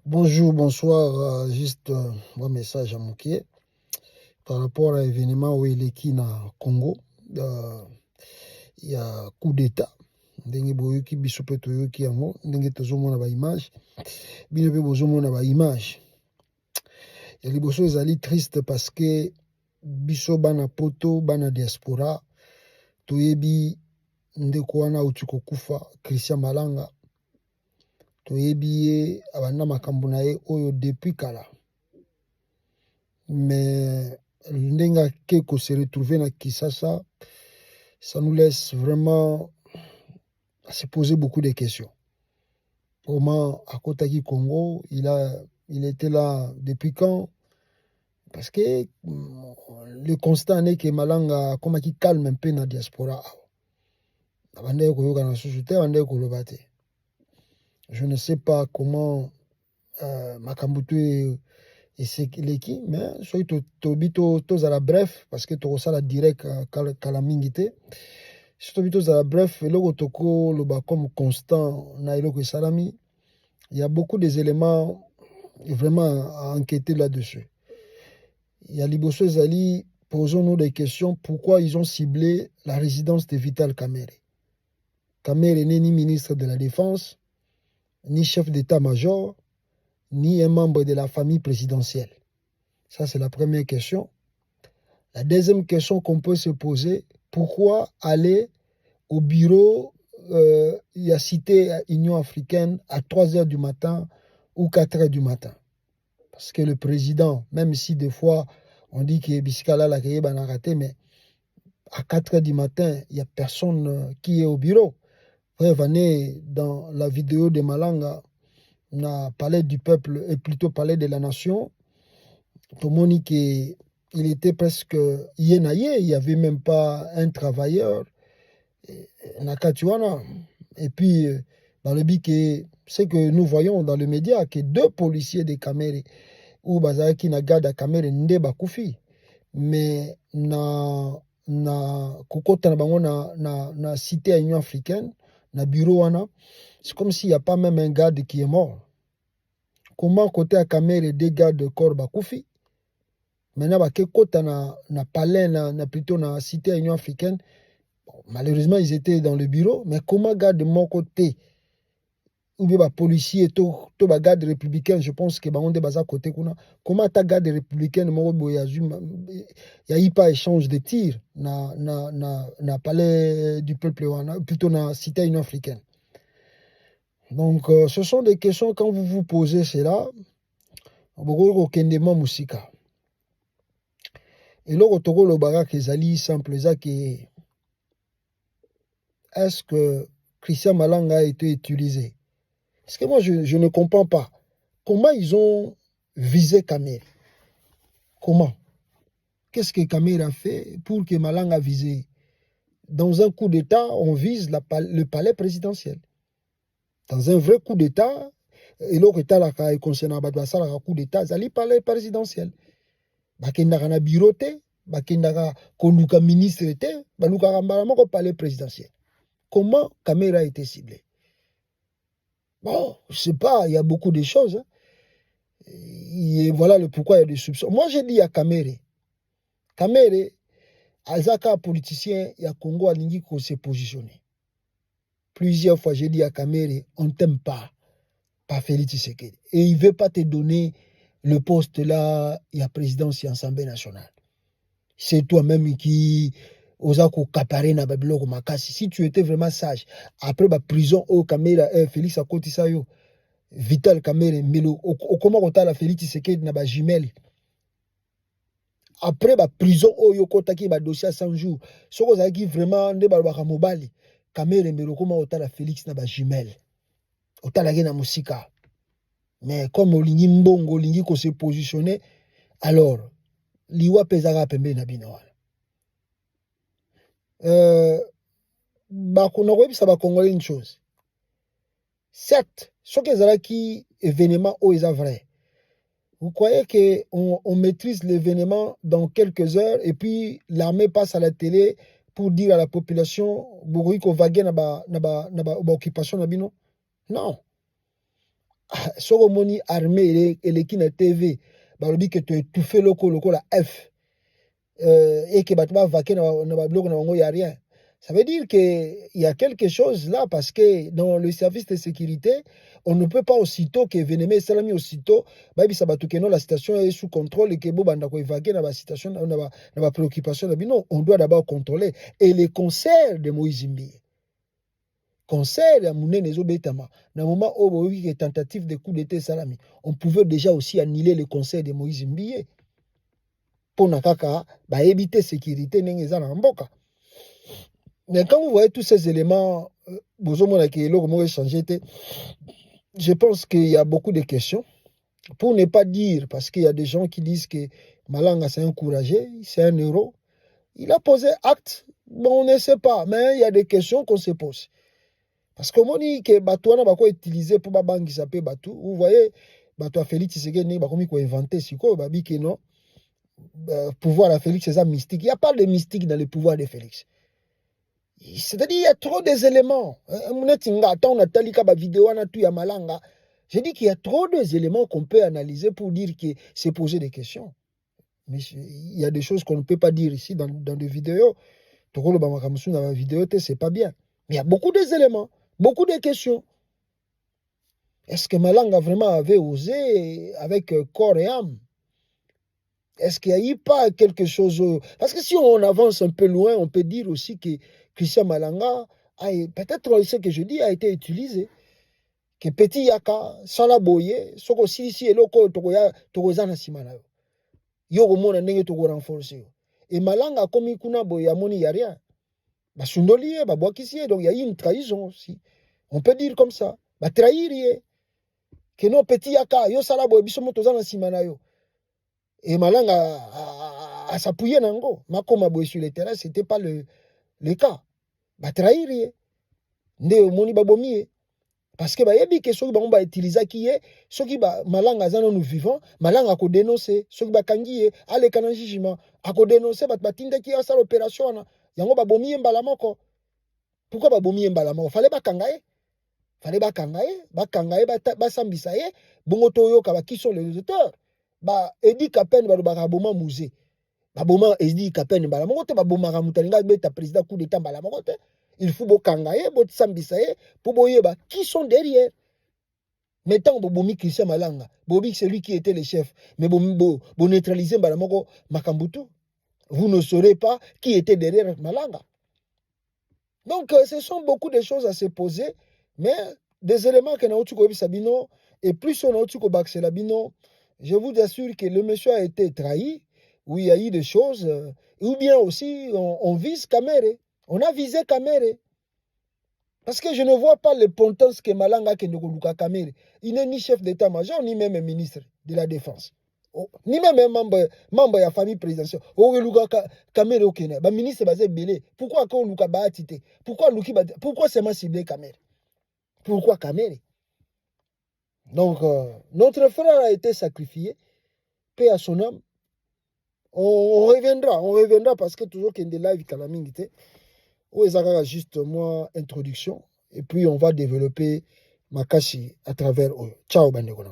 Bonjour, bonsoir. Juste un message à Mouké par rapport à l'événement où il est qui na Congo. Il y a coup d'État. Ndenge boyoki biso pe toyoki yango ndenge tozomona ba image bino pe bozomona ba image ya liboso ezali triste parce que biso bana poto bana diaspora toyebi ndeko wana auti kokufa Christian Malanga toyebi ye abanda makambo na ye oyo depuis kala mais ndenge ake se retrouver na Kinshasa, ça nous laisse vraiment à se poser beaucoup de questions. Comment à Kotaki Congo, il était là depuis quand? Parce que le constat est que Malanga comme qui calme un peu la diaspora. Je ne sais pas comment Makambutu et c'est qui, mais soy to à la bref parce que to ça la direct kala mingité. Surtout bito za la bref eloko toko le ba comme constant na eloko salami. Il y a beaucoup des éléments vraiment à enquêter là-dessus. Il y a Liboso Zali, posons-nous des questions. Pourquoi ils ont ciblé la résidence de Vital Kamerhe? Kamerhe n'est ni ministre de la Défense, ni chef d'état-major, ni un membre de la famille présidentielle. Ça, c'est la première question. La deuxième question qu'on peut se poser, pourquoi aller au bureau, il y a cité Union africaine à 3 heures du matin ou 4 heures du matin? Parce que le président, même si des fois on dit que Biskala l'a créé, mais à 4 heures du matin, il n'y a personne qui est au bureau. Après, venez dans la vidéo de Malanga, on a parlé du peuple et plutôt parlé de la nation. Tout le monde dit qu'il était presque yénaïe, il n'y avait même pas un travailleur. Et puis, dans le but que c'est que nous voyons dans les médias que 2 policiers de Kamerhe ou bazaki na garde à Kamerhe nde bakufi, mais na kokota na bango na cité à Union africaine na bureau wana, c'est comme s'il n'y a pas même un garde qui est mort. Comment côté à Kamerhe 2 gardes de corps bakufi? Maintenant bake kota na palais na plutôt na cité à Union africaine. Bon, malheureusement ils étaient dans le bureau, mais comment garde mon côté ou bien policier to ba garde républicain, je pense que bango de baza côté kuna, comment ta garde républicaine mo boya y a eu pas échange de tirs na palais du peuple wana, plutôt na cité Union africaine. Donc ce sont des questions quand vous vous posez cela boko kendema musika. Et là toko lo baga kezali simple za que est-ce que Christian Malanga a été utilisé? Parce que moi, je ne comprends pas. Comment ils ont visé Kamerhe? Comment? Qu'est-ce que Kamerhe a fait pour que Malanga a visé? Dans un coup d'État, on vise le palais présidentiel. Dans un vrai coup d'État, et l'autre État là, concernant le coup d'État, c'est le palais présidentiel. Bakendaka na bureau te, bakendaka koluka ministre te, baluka rambalama ko palais présidentiel. Comment Kamerhe a été ciblé? Bon, je ne sais pas, il y a beaucoup de choses. Hein. Et voilà le pourquoi il y a des soupçons. Moi, j'ai dit à Kamerhe, Azaka politicien, il y a Congo à Lingi qui s'est positionné. Plusieurs fois, j'ai dit à Kamerhe, on ne t'aime pas Félix Tshisekedi. Et il ne veut pas te donner le poste là, il y a présidence et Assemblée nationale. C'est toi-même qui osako caparé na babiloko makasi. Si tu étais vraiment sage, après la prison, au Kamerhe, Félix a côté ça yo. Vital Kamerhe, mais comment on la Félix Tshisekedi na ba jumelle. Après la prison, oyo kotaki ba dossier à 100 jours. Ce que ça qui vraiment ne balbaka mobali. Kamerhe mais comment on la Félix na ba jumelle. Otala na musika. Mais comme olingi mbongo, olingi ko se positionner, alors liwa pezaka pembe na bino wana. Bakona webisa ba congolais une chose. Certes, ce que ezalaki événement o est vrai. Vous croyez qu'on maîtrise l'événement dans quelques heures et puis l'armée passe à la télé pour dire à la population qu'on va gagner na occupation na bino? Non. soko moni armée eleki na TV balobi que tu étouffé loko la F et que bato ba vaquer na ba blog na bango y a rien. Ça veut dire qu'il y a quelque chose là parce que dans le service de sécurité, on ne peut pas aussitôt que Vénémé Salami aussitôt, baby sabatuke non la situation est sous contrôle et que bo banda ko évacuer na ba situation na ba préoccupation non, on doit d'abord contrôler et les concerts de Moïse Mbi. Concert ya munene ezobetama na moment où boyi que tentative de coup d'état Salami, on pouvait déjà aussi annuler le concert de Moïse Mbi pour na kaka ba éviter sécurité ndenge za na mboka. Mais quand vous voyez tous ces éléments, je pense qu'il y a beaucoup de questions. Pour ne pas dire, parce qu'il y a des gens qui disent que Malanga c'est encouragé, c'est un héros. Il a posé acte, bon, on ne sait pas, mais il y a des questions qu'on se pose. Parce que moi, dit que Batouana va utiliser pour ma banque qui s'appelle Batou. Vous voyez, Batou a Félix Tshisekedi va inventer si quoi, babi que non, pouvoir à Félix c'est ça mystique. Il n'y a pas de mystique dans le pouvoir de Félix. C'est-à-dire, il y a trop d'éléments. Je dis qu'il y a trop d'éléments qu'on peut analyser pour dire que c'est poser des questions. Mais il y a des choses qu'on ne peut pas dire ici dans des vidéos. C'est pas bien. Mais il y a beaucoup d'éléments, beaucoup de questions. Est-ce que Malanga vraiment avait osé avec corps et âme? Est-ce qu'il n'y a eu pas quelque chose... Parce que si on avance un peu loin, on peut dire aussi que Christian Malanga, peut-être ce que je dis, a été utilisé. Que petit yaka, sans la boye, soko si et loko tokozana simana yo. Yo komona ndenge toko renforcer. Et Malanga comme kuna boye amoni y a rien. Ba sundoli ba boakisi donc il y a eu une trahison aussi. On peut dire comme ça. Ba trahir que non petit yaka yo sala boye biso motozana simana yo. Et Malanga a s'appuyé nango. Makoma boye sur le terrain, c'était pas le cas. Ba trahir nde moni babomi. Parce que yebi que ceux qui ba utiliser qui est ceux qui ba Malanga zano nous vivants, Malanga ko dénoncer, ceux qui ba kangi ale kana jugement, a ko dénoncer ba tinda ki a sa opération na. Yango babomi mbala moko. Pourquoi babomi mbala moko? Fallait ba kangaye. Fallait ba kangaye ba sambisa ye, bongo toyo ka ba qui sont les auteurs. Ba Edi Kapen ba ba boma musée. Ba boma Edi Kapen mbala moko te ba boma ka mutalinga beta président coup d'état mbala moko te. Il faut bokangaye, botsambissaye, pour boyeba qui sont derrière. Maintenant, bobomi Christian Malanga, bobi c'est lui qui était le chef, mais bo neutraliser Balamoko Makambutu. Vous ne saurez pas qui était derrière Malanga. Donc, ce sont beaucoup de choses à se poser, mais des éléments que Naotuko Sabino, et plus on Naotuko Bakselabino, je vous assure que le monsieur a été trahi, où il y a eu des choses, ou bien aussi on vise Kamere. On a visé Kamere. Parce que je ne vois pas l'importance que Malanga Kendokoluka Kamere. Il n'est ni chef d'état-major, ni même ministre de la Défense. Ni même membre de la famille présidentielle. Kamere au Kenya. Le ministre Bazé Belé. Pourquoi Luka Baatite? Pourquoi c'est ma ciblé Kamere? Pourquoi Kamere? Donc, notre frère a été sacrifié. Paix à son âme. On reviendra parce que toujours qu'il y a des lives calamité. Ou juste moi introduction et puis on va développer Makashi à travers eux. Ciao bandeko.